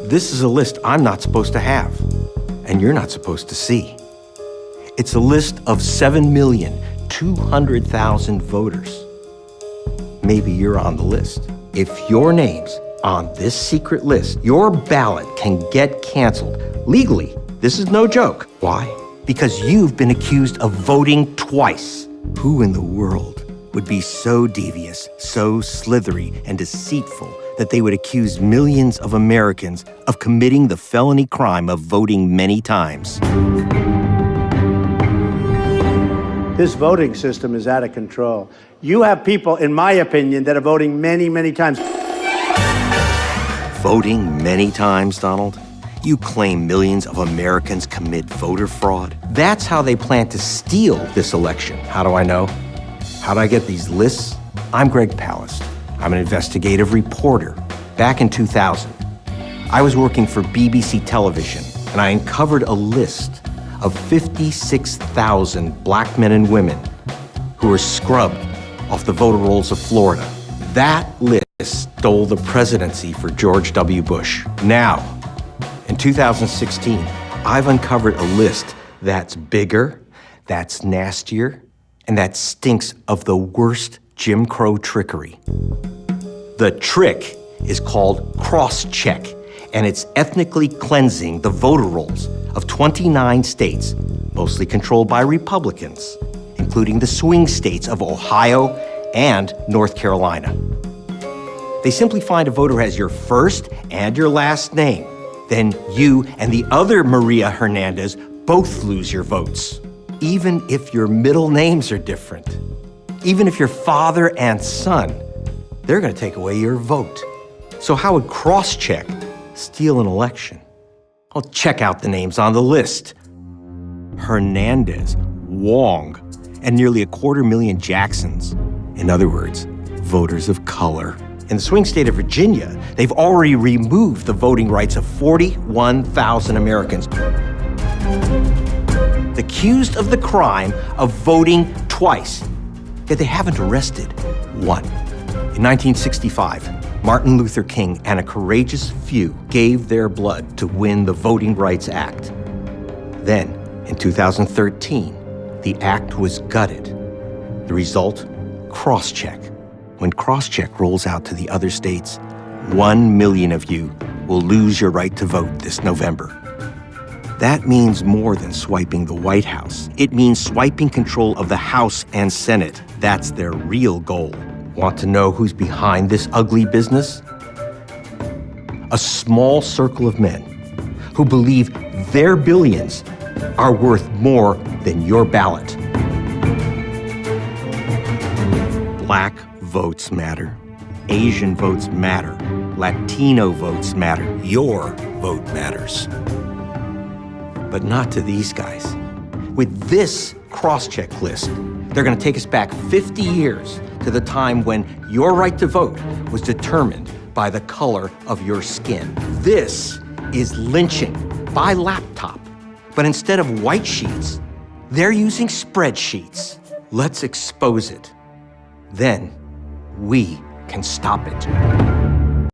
This is a list I'm not supposed to have, and you're not supposed to see. It's a list of 7,200,000 voters. Maybe you're on the list. If your name's on this secret list, your ballot can get canceled. Legally, this is no joke. Why? Because you've been accused of voting twice. Who in the world would be so devious, so slithery and deceitful that they would accuse millions of Americans of committing the felony crime of voting many times? This voting system is out of control. You have people, in my opinion, that are voting many, many times. Voting many times, Donald? You claim millions of Americans commit voter fraud? That's how they plan to steal this election. How do I know? How do I get these lists? I'm Greg Palast. I'm an investigative reporter. Back in 2000, I was working for BBC Television, and I uncovered a list of 56,000 black men and women who were scrubbed off the voter rolls of Florida. That list stole the presidency for George W. Bush. Now, in 2016, I've uncovered a list that's bigger, that's nastier, and that stinks of the worst Jim Crow trickery. The trick is called Crosscheck, and it's ethnically cleansing the voter rolls of 29 states, mostly controlled by Republicans, including the swing states of Ohio and North Carolina. They simply find a voter who has your first and your last name. Then you and the other Maria Hernandez both lose your votes, even if your middle names are different. Even if you're father and son, they're going to take away your vote. So how would Crosscheck steal an election? Well, check out the names on the list. Hernandez, Wong, and nearly 250,000 Jacksons. In other words, voters of color. In the swing state of Virginia, they've already removed the voting rights of 41,000 Americans, accused of the crime of voting twice, yet they haven't arrested one. In 1965, Martin Luther King and a courageous few gave their blood to win the Voting Rights Act. Then, in 2013, the act was gutted. The result? Crosscheck. When Crosscheck rolls out to the other states, 1 million of you will lose your right to vote this November. That means more than swiping the White House. It means swiping control of the House and Senate. That's their real goal. Want to know who's behind this ugly business? A small circle of men who believe their billions are worth more than your ballot. Black votes matter. Asian votes matter. Latino votes matter. Your vote matters. But not to these guys. With this Crosscheck list, they're going to take us back 50 years to the time when your right to vote was determined by the color of your skin. This is lynching by laptop. But instead of white sheets, they're using spreadsheets. Let's expose it. Then we can stop it.